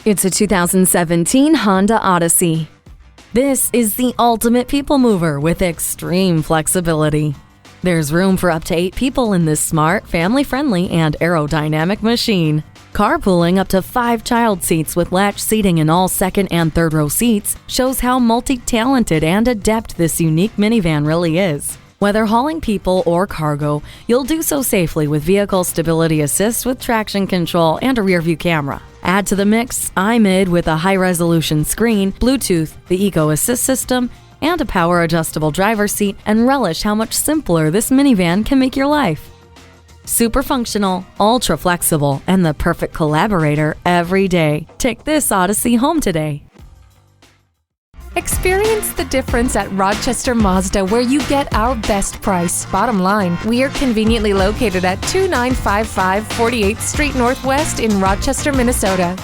It's a 2017 Honda Odyssey. This is the ultimate people mover with extreme flexibility. There's room for up to 8 people in this smart, family-friendly, and aerodynamic machine. Carpooling up to 5 child seats with latch seating in all second and third row seats shows how multi-talented and adept this unique minivan really is. Whether hauling people or cargo, you'll do so safely with Vehicle Stability Assist with traction control and a rear-view camera. Add to the mix i-MiD with a high-resolution screen, Bluetooth, the Eco Assist system, and a power-adjustable driver's seat, and relish how much simpler this minivan can make your life. Super functional, ultra-flexible, and the perfect collaborator every day. Take this Odyssey home today. Experience the difference at Rochester Mazda, where you get our best price. Bottom line, we are conveniently located at 2955 48th Street Northwest in Rochester, Minnesota.